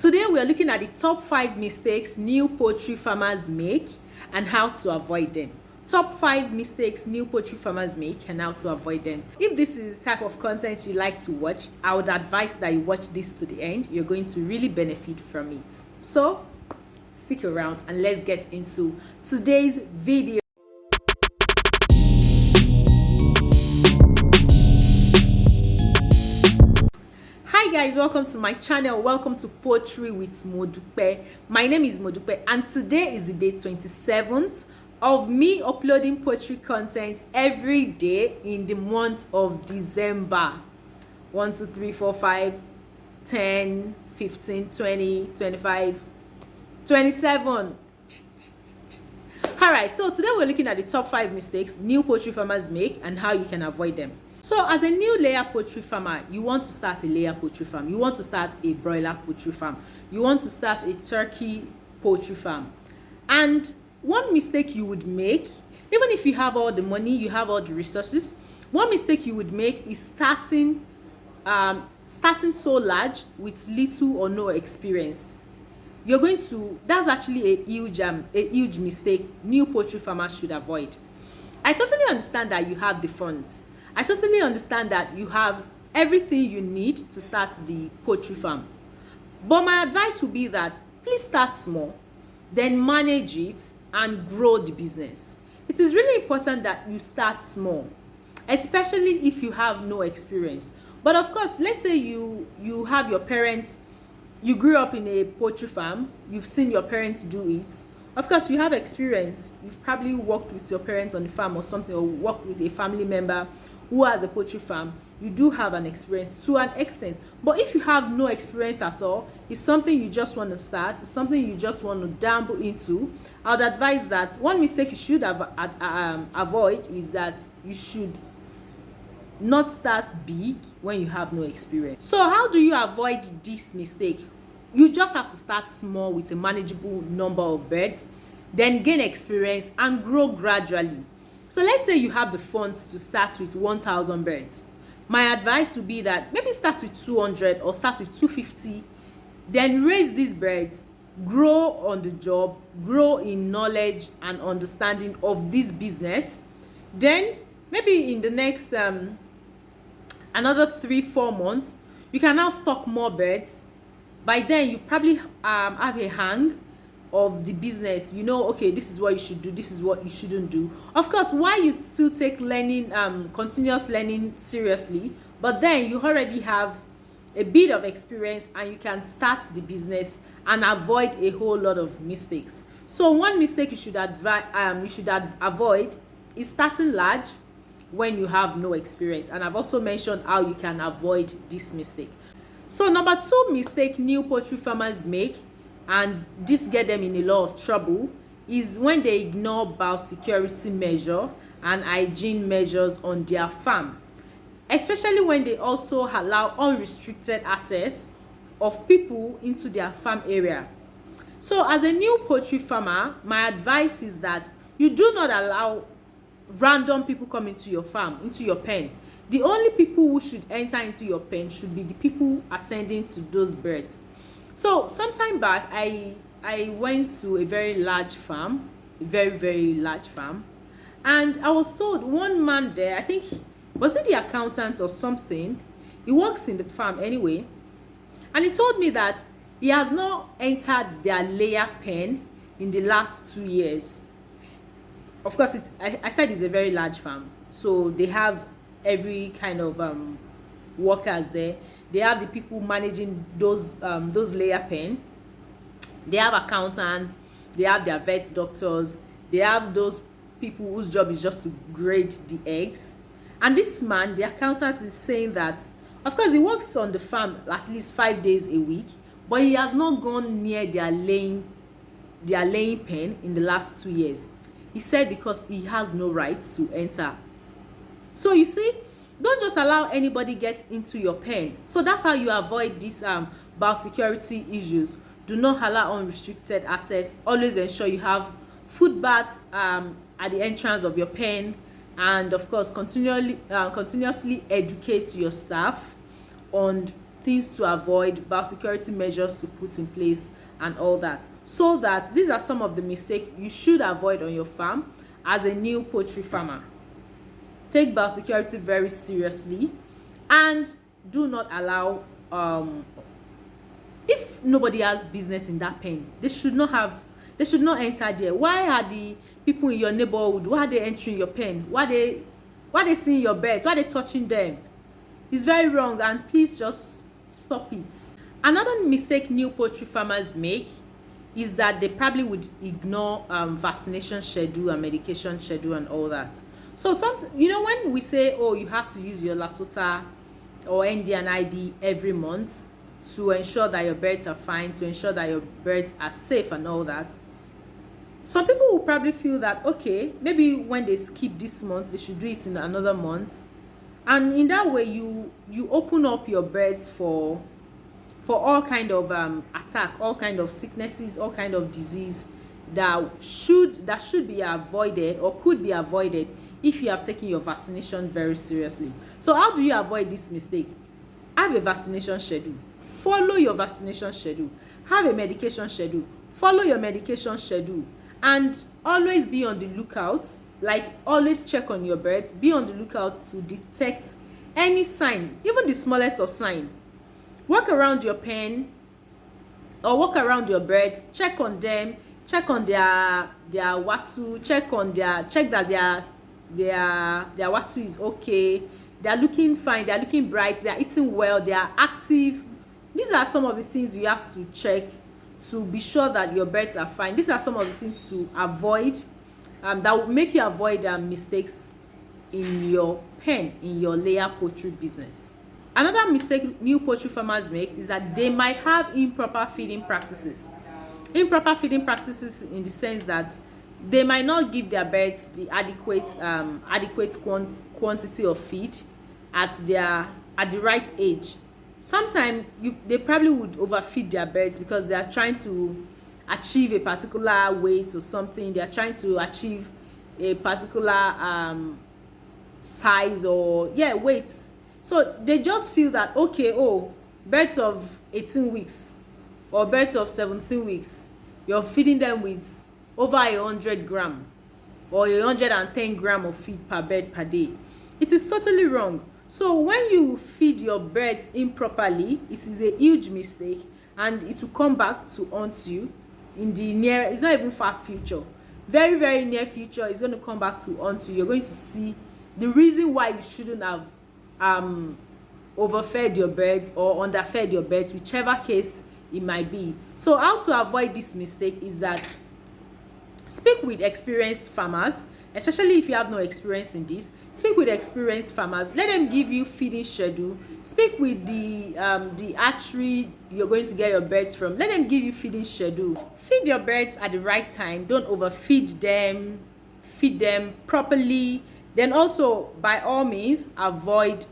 Today we are looking at the top 5 mistakes new poultry farmers make and how to avoid them. Top 5 mistakes new poultry farmers make and how to avoid them. If this is the type of content you like to watch, I would advise that you watch this to the end. You're going to really benefit from it. So stick around and let's get into today's video. Hi guys, welcome to my channel. Welcome to Poultry with Modupe. My name is Modupe and today is the day 27th of me uploading poultry content every day in the month of December. 1 2 3 4 5 10 15 20 25 27. All right, so today we're looking at the top 5 mistakes new poultry farmers make and how you can avoid them. So as a new layer poultry farmer, you want to start a layer poultry farm, you want to start a broiler poultry farm, you want to start a turkey poultry farm. And one mistake you would make, even if you have all the money, you have all the resources, one mistake you would make is starting so large with little or no experience. That's actually a huge mistake new poultry farmers should avoid. I totally understand that you have the funds. I totally understand that you have everything you need to start the poultry farm. But my advice would be that please start small, then manage it and grow the business. It is really important that you start small, especially if you have no experience. But of course, let's say you have your parents, you grew up in a poultry farm, you've seen your parents do it. Of course, you have experience. You've probably worked with your parents on the farm or something, or worked with a family member who has a poultry farm. You do have an experience to an extent. But if you have no experience at all, it's something you just want to start, it's something you just want to dabble into, I would advise that one mistake you should avoid is that you should not start big when you have no experience. So how do you avoid this mistake? You just have to start small with a manageable number of birds, then gain experience and grow gradually. So let's say you have the funds to start with 1,000 birds. My advice would be that maybe start with 200 or start with 250, then raise these birds, grow on the job, grow in knowledge and understanding of this business. Then maybe in the next another 3-4 months, you can now stock more birds. By then you probably have a hang of the business. You know, okay, this is what you should do, this is what you shouldn't do. Of course, why you still take learning, continuous learning seriously, but then you already have a bit of experience and you can start the business and avoid a whole lot of mistakes. So one mistake you should avoid is starting large when you have no experience, and I've also mentioned how you can avoid this mistake. So number 2 mistake new poultry farmers make, and this get them in a lot of trouble, is when they ignore biosecurity measure and hygiene measures on their farm, especially when they also allow unrestricted access of people into their farm area. So as a new poultry farmer, my advice is that you do not allow random people come into your farm, into your pen. The only people who should enter into your pen should be the people attending to those birds. So sometime back, I went to a very large farm, a very large farm, and I was told one man there, I think, was it the accountant or something, he works in the farm anyway, and he told me that he has not entered their layer pen in the last 2 years. Of course, I said it's a very large farm, so they have every kind of workers there. They have the people managing those layer pen, they have accountants, they have their vet doctors, they have those people whose job is just to grade the eggs. And this man, the accountant, is saying that of course he works on the farm at least 5 days a week, but he has not gone near their laying pen in the last 2 years. He said because he has no right to enter. So you see, don't just allow anybody get into your pen. So that's how you avoid these biosecurity issues. Do not allow unrestricted access. Always ensure you have food baths at the entrance of your pen, and of course continuously educate your staff on things to avoid, biosecurity measures to put in place, and all that. So that these are some of the mistakes you should avoid on your farm as a new poultry farmer. Take biosecurity very seriously, and do not allow if nobody has business in that pen, they should not enter there. Why are the people in your neighborhood, why are they entering your pen? Why they seeing your birds? Why are they touching them? It's very wrong, and please just stop it. Another mistake new poultry farmers make is that they probably would ignore vaccination schedule and medication schedule and all that. So when we say, oh, you have to use your Lasota or ND and IB every month to ensure that your birds are fine, to ensure that your birds are safe and all that, some people will probably feel that, okay, maybe when they skip this month, they should do it in another month. And in that way, you open up your birds for all kind of attack, all kind of sicknesses, all kind of disease that should be avoided or could be avoided if you have taken your vaccination very seriously. So how do you avoid this mistake? Have a vaccination schedule. Follow your vaccination schedule. Have a medication schedule. Follow your medication schedule. And always be on the lookout. Like, always check on your birds. Be on the lookout to detect any sign, even the smallest of sign. Walk around your pen or walk around your birds. Check on them. Check on their watu. Check that their watu is okay. They are looking fine. They are looking bright. They are eating well. They are active. These are some of the things you have to check to be sure that your birds are fine. These are some of the things to avoid that will make you avoid mistakes in your pen, in your layer poultry business. Another mistake new poultry farmers make is that they might have improper feeding practices. Improper feeding practices in the sense that they might not give their birds the adequate quantity of feed at the right age. Sometimes they probably would overfeed their birds because they are trying to achieve a particular weight or something. They are trying to achieve a particular size or weight. So they just feel that, okay, birds of 18 weeks or birds of 17 weeks, you're feeding them with over 100 gram or 110 gram of feed per bird per day. It is totally wrong. So when you feed your birds improperly, it is a huge mistake, and it will come back to haunt you in the near, it's not even far future, very, very near future. It's going to come back to haunt you. You're going to see the reason why you shouldn't have overfed your birds or underfed your birds, whichever case it might be. So how to avoid this mistake is that speak with experienced farmers, especially if you have no experience in this. Speak with experienced farmers. Let them give you feeding schedule. Speak with the hatchery you're going to get your birds from. Let them give you feeding schedule. Feed your birds at the right time. Don't overfeed them. Feed them properly. Then also, by all means, avoid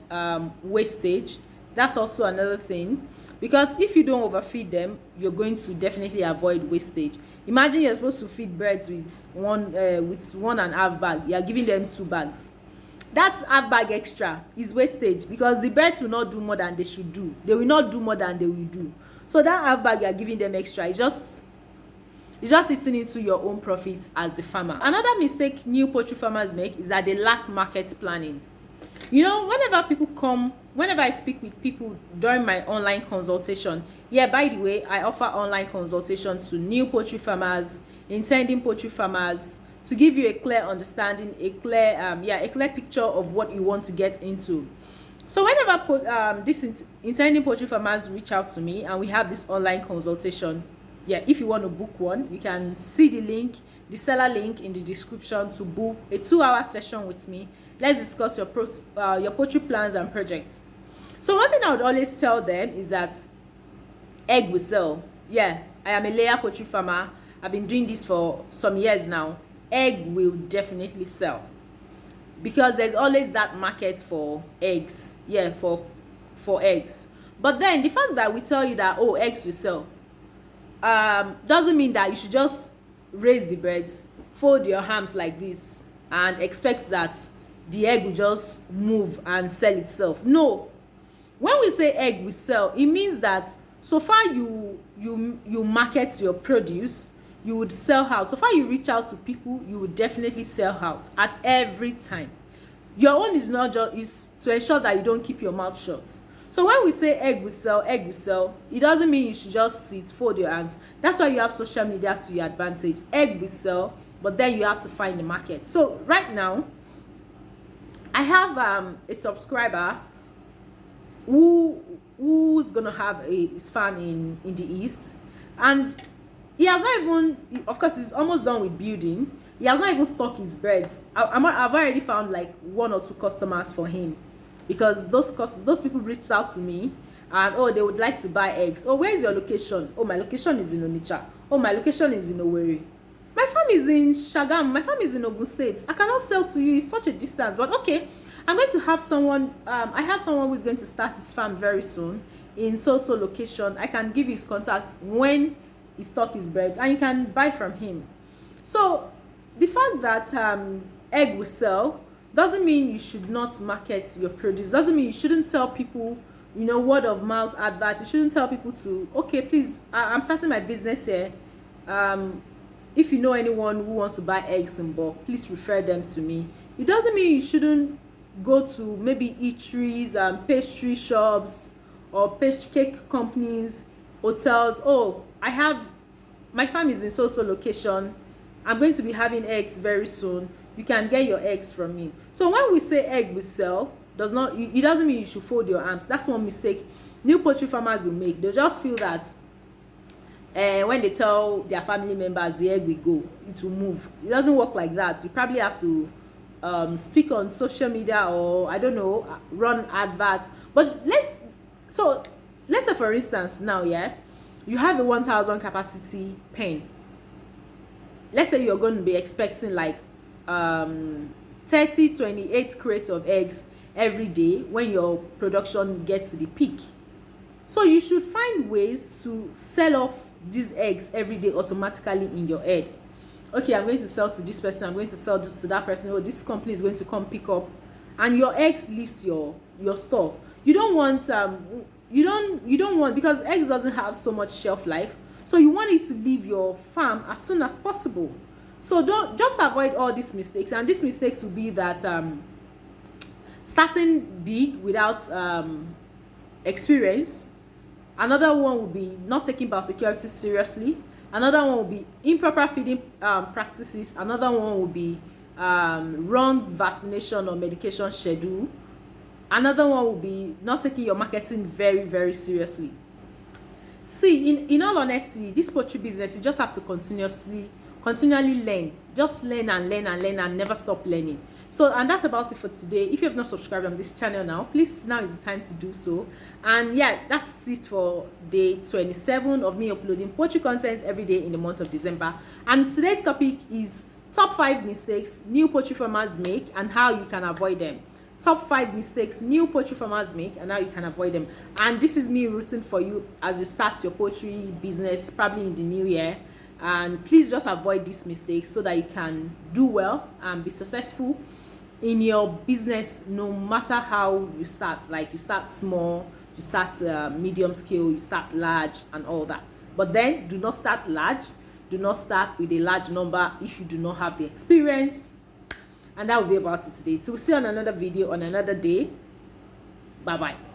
wastage. That's also another thing, because if you don't overfeed them, you're going to definitely avoid wastage. Imagine you're supposed to feed birds with 1.5 bag. You're giving them 2 bags. That's half bag extra is wastage, because the birds will not do more than they should do. They will not do more than they will do. So that half bag you're giving them extra is just eating into your own profits as the farmer. Another mistake new poultry farmers make is that they lack market planning. Whenever I speak with people during my online consultation, by the way, I offer online consultation to new poultry farmers, intending poultry farmers, to give you a clear understanding, a clear picture of what you want to get into. So whenever these intending poultry farmers reach out to me and we have this online consultation, if you want to book one, you can see the seller link in the description to book a 2-hour session with me. Let's discuss your poultry plans and projects. So one thing I would always tell them is that egg will sell. I am a layer poultry farmer. I've been doing this for some years now. Egg will definitely sell, because there's always that market for eggs. For eggs. But then the fact that we tell you that eggs will sell doesn't mean that you should just raise the birds, fold your arms like this, and expect that the egg will just move and sell itself. No, when we say egg we sell, it means that so far you market your produce, you would sell out. So far you reach out to people, you would definitely sell out at every time. Your own is not just is to ensure that you don't keep your mouth shut. So when we say egg we sell, it doesn't mean you should just sit, fold your hands. That's why you have social media to your advantage. Egg we sell, but then you have to find the market. So right now I have a subscriber who's gonna have his farm in the east, and he has not even, of course he's almost done with building. He has not even stocked his birds. I've already found like 1 or 2 customers for him, because those people reached out to me and, oh, they would like to buy eggs. Oh, where is your location? Oh, my location is in Onitsha. Oh, my location is in Owerri. My farm is in Shagam. My farm is in Ogun State. I cannot sell to you. It's such a distance. But okay, I'm going to have someone. I have someone who's going to start his farm very soon in so location. I can give you his contact when he stock his birds, and you can buy from him. So the fact that egg will sell doesn't mean you should not market your produce. Doesn't mean you shouldn't tell people, you know, word of mouth adverts. You shouldn't tell people to, okay, please, I'm starting my business here. If you know anyone who wants to buy eggs in bulk, please refer them to me. It doesn't mean you shouldn't go to maybe eateries and pastry shops or pastry cake companies, hotels. Oh, I have, my farm is in so location. I'm going to be having eggs very soon. You can get your eggs from me. So when we say egg we sell, it doesn't mean you should fold your arms. That's one mistake new poultry farmers will make. They'll just feel that when they tell their family members the egg will go, it will move. It doesn't work like that. You probably have to speak on social media, or I don't know, run adverts. But let's say for instance now, yeah, you have a 1,000 capacity pen. Let's say you're going to be expecting like 28 crates of eggs every day when your production gets to the peak. So you should find ways to sell off these eggs every day automatically in your head. Okay, I'm going to sell to this person, I'm going to sell to that person, or this company is going to come pick up, and your eggs leaves your store. You don't want because eggs doesn't have so much shelf life, so you want it to leave your farm as soon as possible. So don't just avoid all these mistakes, and these mistakes will be that starting big without experience. Another one will be not taking biosecurity seriously. Another one will be improper feeding practices. Another one will be wrong vaccination or medication schedule. Another one will be not taking your marketing very seriously. See, in all honesty, this poultry business, you just have to continually learn. Just learn and never stop learning. So, and that's about it for today. If you have not subscribed on this channel now, please, now is the time to do so. And yeah, that's it for day 27 of me uploading poultry content every day in the month of December. And today's topic is top 5 mistakes new poultry farmers make and how you can avoid them. Top 5 mistakes new poultry farmers make and how you can avoid them. And this is me rooting for you as you start your poultry business probably in the new year. And please just avoid these mistakes so that you can do well and be successful in your business, no matter how you start. Like, you start small, you start medium scale, you start large and all that. But then do not start large. Do not start with a large number if you do not have the experience. And that will be about it today. So we'll see you on another video on another day. Bye bye.